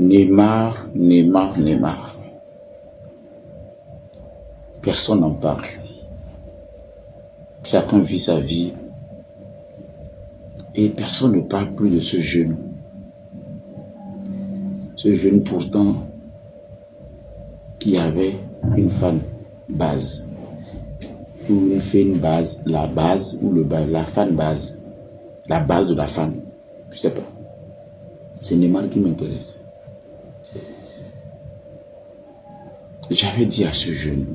Neymar, Neymar, Neymar. Personne n'en parle. Chacun vit sa vie. Et personne ne parle plus de ce jeune. Ce jeune pourtant qui avait une fan base. Ou il fait une base, la base ou la fan base. La base de la fan. Je ne sais pas. C'est Neymar qui m'intéresse. J'avais dit à ce jeune,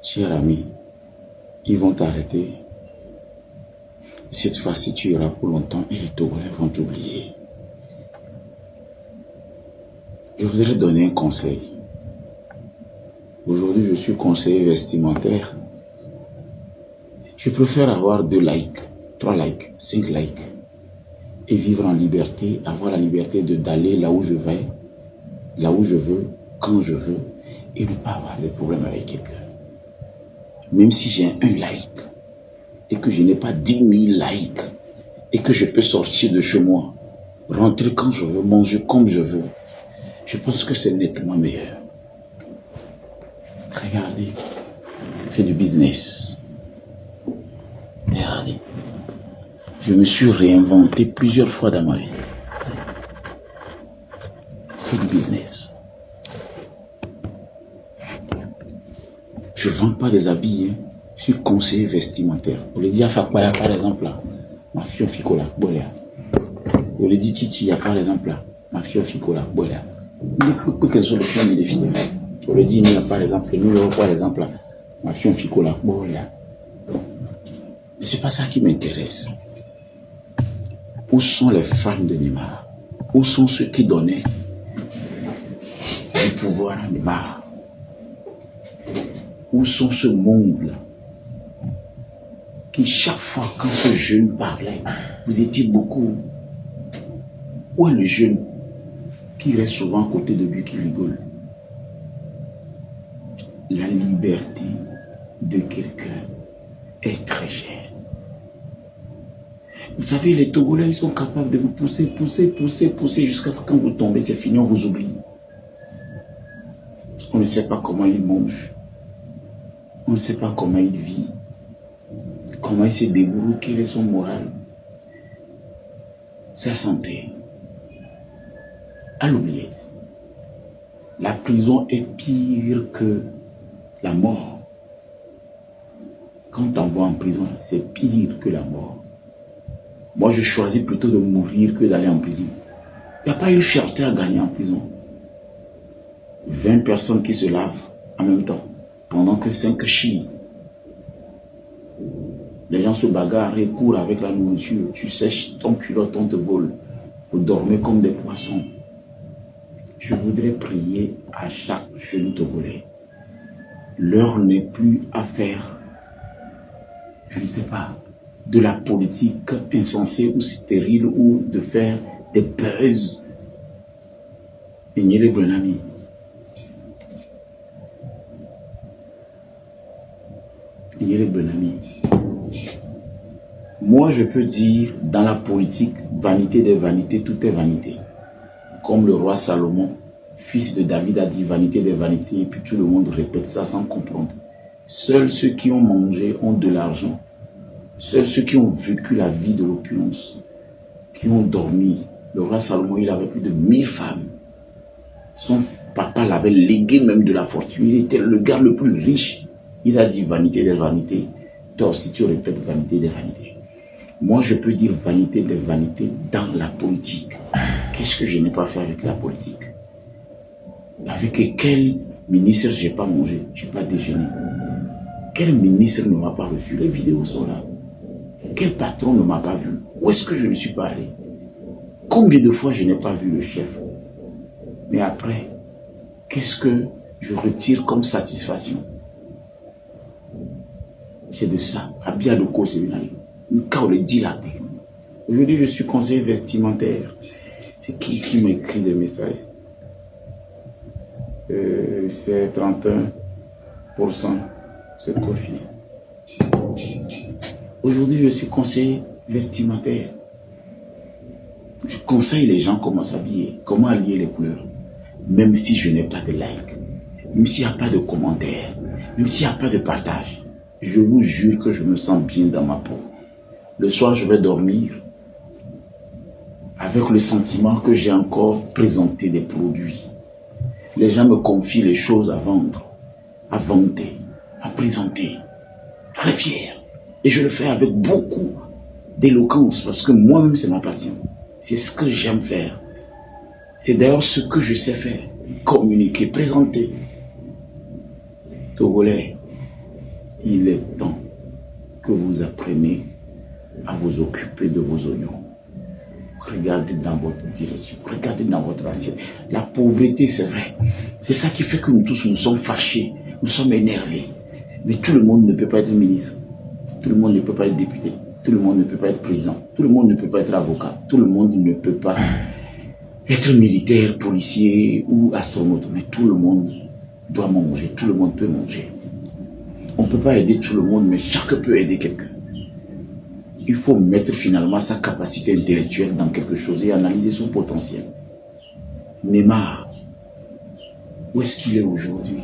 cher ami, ils vont t'arrêter. Cette fois-ci, tu iras pour longtemps et les Togolais vont t'oublier. Je voudrais donner un conseil. Aujourd'hui, je suis conseiller vestimentaire. Je préfère avoir 2 likes, 3 likes, 5 likes et vivre en liberté, avoir la liberté d'aller là où je vais, là où je veux, quand je veux et ne pas avoir de problème avec quelqu'un. Même si j'ai un like et que je n'ai pas 10 000 likes et que je peux sortir de chez moi, rentrer quand je veux, manger comme je veux, je pense que c'est nettement meilleur. Regardez, je fais du business. Regardez, je me suis réinventé plusieurs fois dans ma vie. Je fais du business. Je ne vends pas des habits, hein. Je suis conseiller vestimentaire. Vous le dites à Fakbaya, par exemple, là, ma fille Fikola, Boléa. Vous le dites Titi, par exemple, là, ma fille Fikola, Boléa. Quels sont les plans de défis? Vous le dites, par exemple, nous, par exemple, là, ma fille Fikola, Boléa. Mais ce n'est pas ça qui m'intéresse. Où sont les fans de Neymar? Où sont ceux qui donnaient du pouvoir à Neymar? Où sont ce monde-là qui, chaque fois quand ce jeune parlait, vous étiez beaucoup? Où est le jeune qui reste souvent à côté de lui, qui rigole? La liberté de quelqu'un est très chère. Vous savez, les Togolais, ils sont capables de vous pousser jusqu'à ce que quand vous tombez, c'est fini, on vous oublie. On ne sait pas comment ils mangent. On ne sait pas comment il vit. Comment il se débrouille, quel est son moral. Sa santé. À l'oubliette. La prison est pire que la mort. Quand on t'envoie en prison, c'est pire que la mort. Moi, je choisis plutôt de mourir que d'aller en prison. Il n'y a pas une fierté à gagner en prison. 20 personnes qui se lavent en même temps, pendant que 5 chient. Les gens se bagarrent et courent avec la nourriture. Tu sèches ton culotte, on te vole. Vous dormez comme des poissons. Je voudrais prier à chaque jeune Togolais. L'heure n'est plus à faire, je ne sais pas, de la politique insensée ou stérile ou de faire des buzz. Et n'y est bon ami. Il est bon ami. Moi, je peux dire, dans la politique, vanité des vanités, tout est vanité. Comme le roi Salomon, fils de David, a dit vanité des vanités, et puis tout le monde répète ça sans comprendre. Seuls ceux qui ont mangé ont de l'argent. Seuls ceux qui ont vécu la vie de l'opulence, qui ont dormi. Le roi Salomon, il avait plus de 1000 femmes. Son papa l'avait légué même de la fortune. Il était le gars le plus riche. Il a dit vanité des vanités. Toi aussi, tu répètes vanité des vanités. Moi, je peux dire vanité des vanités dans la politique. Qu'est-ce que je n'ai pas fait avec la politique? Avec quel ministre je n'ai pas mangé, je n'ai pas déjeuné? Quel ministre ne m'a pas reçu? Les vidéos sont là. Quel patron ne m'a pas vu? Où est-ce que je ne suis pas allé? Combien de fois je n'ai pas vu le chef? Mais après, qu'est-ce que je retire comme satisfaction? C'est de ça. Abia de quoi c'est Aujourd'hui, je suis conseiller vestimentaire. C'est qui m'écrit des messages? C'est 31%. C'est Kofi. Aujourd'hui, je suis conseiller vestimentaire. Je conseille les gens comment s'habiller, comment allier les couleurs. Même si je n'ai pas de like, même s'il n'y a pas de commentaires, même s'il n'y a pas de partage, je vous jure que je me sens bien dans ma peau. Le soir, je vais dormir avec le sentiment que j'ai encore présenté des produits. Les gens me confient les choses à vendre, à vanter, à présenter. Très fier. Et je le fais avec beaucoup d'éloquence parce que moi-même, c'est ma passion. C'est ce que j'aime faire. C'est d'ailleurs ce que je sais faire. Communiquer, présenter. Togolais, il est temps que vous appreniez à vous occuper de vos oignons. Regardez dans votre direction, regardez dans votre assiette. La pauvreté, c'est vrai. C'est ça qui fait que nous tous, nous sommes fâchés, nous sommes énervés. Mais tout le monde ne peut pas être ministre. Tout le monde ne peut pas être député. Tout le monde ne peut pas être président. Tout le monde ne peut pas être avocat. Tout le monde ne peut pas être militaire, policier ou astronaute. Mais tout le monde doit manger. Tout le monde peut manger. On ne peut pas aider tout le monde, mais chacun peut aider quelqu'un. Il faut mettre finalement sa capacité intellectuelle dans quelque chose et analyser son potentiel. Neymar, où est-ce qu'il est aujourd'hui?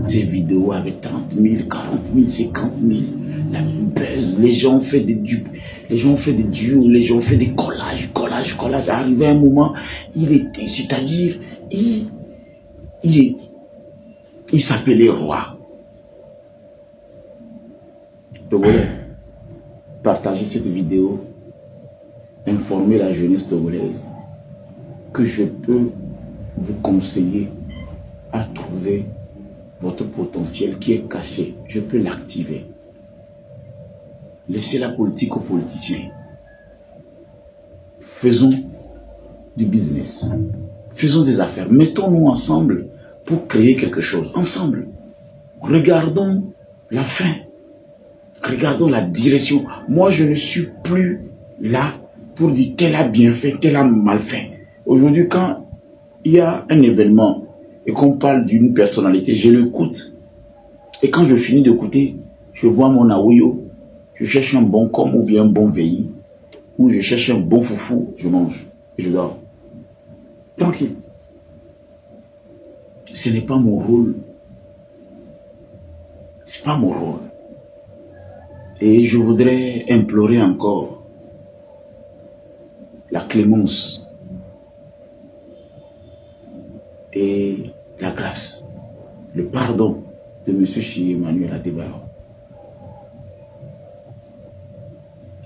Ces vidéos avec 30 000, 40 000, 50 000, la buzz, les gens ont fait des dupes, les gens ont fait des duos, les gens ont fait des collages. Arrivé à un moment, c'est-à-dire, il s'appelait roi. Togolais, partagez cette vidéo, informez la jeunesse togolaise que je peux vous conseiller à trouver votre potentiel qui est caché. Je peux l'activer. Laissez la politique aux politiciens. Faisons du business. Faisons des affaires. Mettons-nous ensemble pour créer quelque chose. Ensemble. Regardons la fin. Regardons la direction. Moi, je ne suis plus là pour dire tel a bien fait, tel a mal fait. Aujourd'hui, quand il y a un événement et qu'on parle d'une personnalité, je l'écoute. Et quand je finis d'écouter, je bois mon aouyo, je cherche un bon com ou bien un bon veillis, ou je cherche un bon foufou, je mange et je dors. Tranquille. Ce n'est pas mon rôle. C'est pas mon rôle. Et je voudrais implorer encore la clémence et la grâce, le pardon de M. Chi-Emmanuel Adebayor.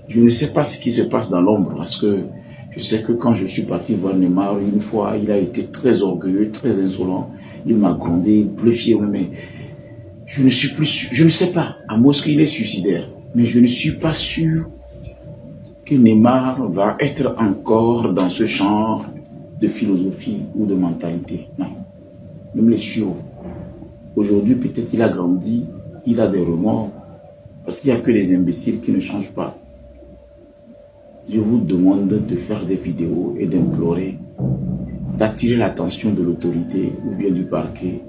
Je ne sais pas ce qui se passe dans l'ombre parce que je sais que quand je suis parti voir Neymar, une fois, il a été très orgueilleux, très insolent. Il m'a grondé, bluffié, mais je ne suis plus sûr. Je ne sais pas, à moins qu'il est suicidaire, mais je ne suis pas sûr que Neymar va être encore dans ce genre de philosophie ou de mentalité. Non. Même les sûr. Aujourd'hui, peut-être qu'il a grandi, il a des remords, parce qu'il n'y a que les imbéciles qui ne changent pas. Je vous demande de faire des vidéos et d'implorer, d'attirer l'attention de l'autorité ou bien du parquet,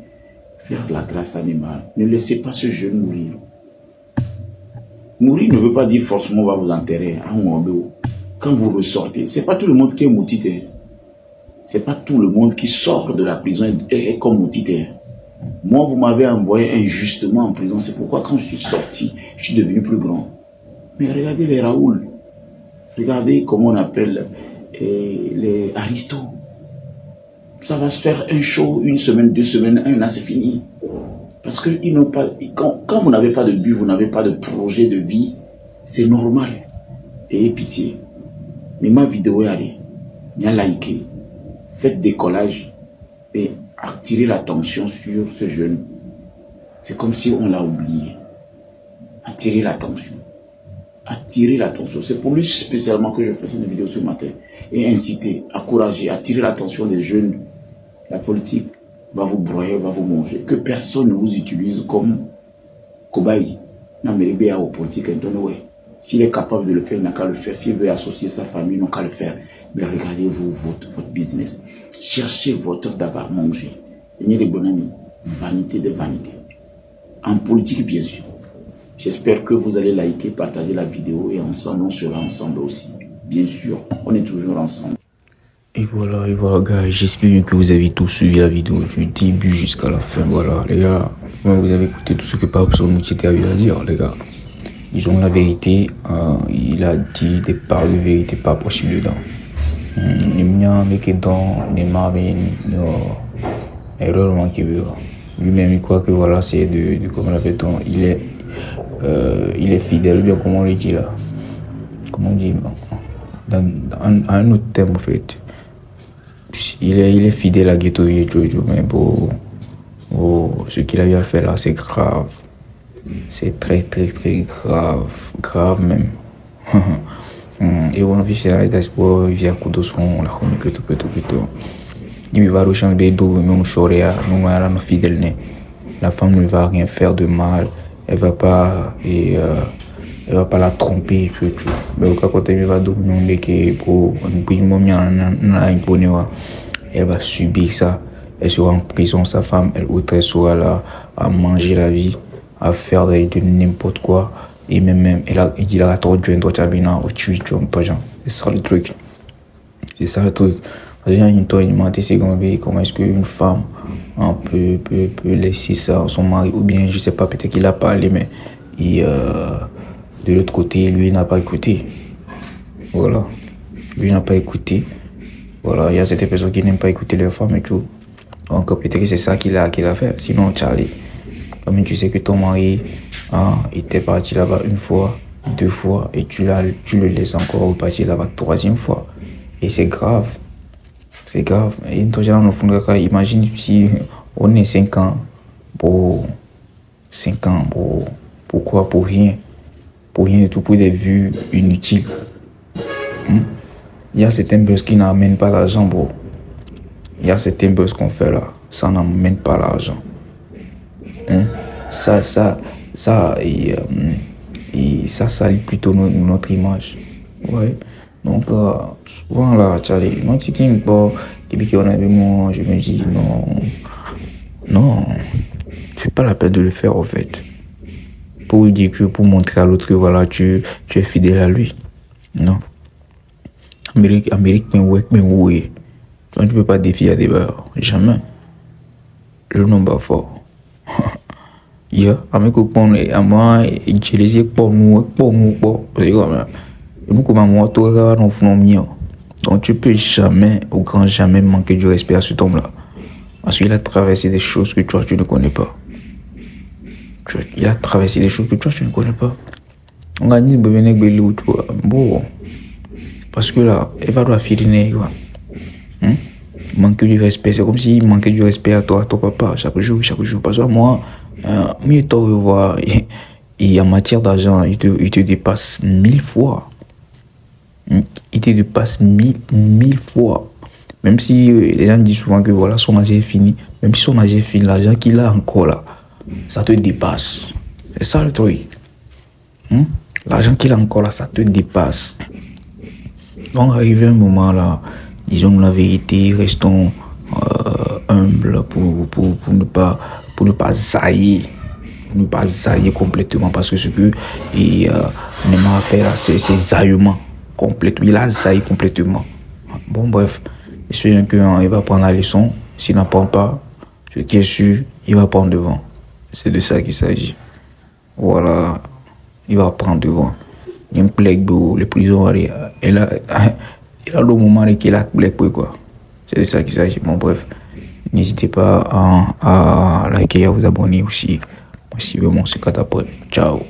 faire de la grâce à Neymar. Ne laissez pas ce jeune mourir. Mourir ne veut pas dire forcément on va vous enterrer. Quand vous ressortez, ce n'est pas tout le monde qui est moutité. Ce n'est pas tout le monde qui sort de la prison et est comme moutité. Moi, vous m'avez envoyé injustement en prison. C'est pourquoi quand je suis sorti, je suis devenu plus grand. Mais regardez les Raoul. Regardez comment on appelle les aristos. Ça va se faire un show, une semaine, 2 semaines, 1 an, c'est fini. Parce que ils n'ont pas, quand vous n'avez pas de but, vous n'avez pas de projet de vie, c'est normal. Ayez pitié. Mais ma vidéo est allée. Bien liké. Faites des collages et attirez l'attention sur ce jeune. C'est comme si on l'a oublié. Attirez l'attention. Attirer l'attention. C'est pour lui spécialement que je fais cette vidéo ce matin. Et inciter, encourager, attirer l'attention des jeunes. La politique va vous broyer, va vous manger. Que personne ne vous utilise comme cobaye. S'il est capable de le faire, il n'a qu'à le faire. S'il veut associer sa famille, il n'a qu'à le faire. Mais regardez-vous votre business. Cherchez votre d'abord à manger. Et les bons amis, vanité de vanité. En politique, bien sûr. J'espère que vous allez liker, partager la vidéo et ensemble, on sera ensemble aussi. bien sûr, on est toujours ensemble. Et voilà, gars, j'espère que vous avez tous suivi la vidéo du début jusqu'à la fin. Voilà, les gars, vous avez écouté tout ce que Pape Moutité a eu à dire, les gars. Disons la vérité, il a dit des paroles de vérité pas possible dedans. Nimnya Mekedon, Nema erreur manquée. Lui-même, il croit que voilà, c'est comment l'appelle-t-on, il est fidèle, ou bien comment on le dit là. Comment on dit, dans un autre terme, en fait. Il est fidèle à Ghetto et Jojo, mais bon, ce qu'il a eu à faire là, c'est grave. C'est très, très, très grave. Grave même. Et on vit chez la d'espoir, il vient à coup de son, la chronique, tout. Il va rechanger d'eau, mais on choréa, nous, nous fidèles. La femme ne va rien faire de mal, elle va pas la tromper, mais quand elle va dominer elle va subir ça, elle sera en prison, sa femme, elle sera là à manger la vie, à faire de n'importe quoi, et même il dit la torture une torture bina au tuer c'est ça le truc. Comment est-ce qu'une femme peut laisser ça à son mari, ou bien je sais pas, peut-être qu'il a parlé, mais de l'autre côté, lui n'a pas écouté. Voilà, lui n'a pas écouté. Voilà, il y a certaines personnes qui n'aiment pas écouter leur femme et tout. Donc peut-être que c'est ça qu'il a fait. Sinon, Charlie, comme tu sais que ton mari était parti là-bas une fois, 2 fois, et tu le laisses encore repartir là-bas 3e fois. Et c'est grave. C'est grave. Et imagine si on est 5 ans. Pourquoi? Pour rien. Pour rien du tout, pour des vues inutiles. Il y a certains buzz qui n'amènent pas l'argent, bro. Il y a certains buzz qu'on fait là, ça n'amène pas l'argent. Ça salit plutôt notre image. Ouais. Donc, souvent là, Charlie, moi, c'est bon, depuis qu'on est avec moi, je me dis non, c'est pas la peine de le faire en fait. Pour lui dire que, pour montrer à l'autre que voilà, tu es fidèle à lui. Non. Amérique, mais oui. Tu ne peux pas défier à des barres. Jamais. Le nom est fort. Ya, avec à moi, utiliser pour nous. Nous, comme moi, tout le monde, donc tu peux jamais, au grand jamais, manquer du respect à cet homme-là. Parce qu'il a traversé des choses que toi, tu ne connais pas. Il a traversé des choses que toi, tu ne connais pas. On a dit, bon, parce que là, il va doit filer, quoi. Manquer du respect, c'est comme s'il manquait du respect à toi, ton papa, chaque jour. Parce que moi, mieux te revoir, et en matière d'argent, il te dépasse 1000 fois. Il te dépasse 1000 fois. Même si les gens disent souvent que voilà, son âge est fini, même si son âge est fini, l'argent qu'il a encore là, ça te dépasse. C'est ça le truc. L'argent qu'il a encore là, ça te dépasse. Donc, arrivé un moment là, disons la vérité, restons humbles pour ne pas zailler. Ne pas zailler complètement, parce que ce que Neymar a fait là, c'est zaillement complètement. Il a zaillé complètement. Bon, bref, j'espère qu'il va prendre la leçon. S'il n'apprend pas, ce qui est sûr, il va prendre devant. C'est de ça qu'il s'agit. Voilà, il va prendre devant. Il y a un plague, les prisons, il a le moment qu'il a plague, quoi. C'est de ça qu'il s'agit. Bon, bref, n'hésitez pas à liker et à vous abonner aussi. Suivez-moi sur Catapult. Ciao.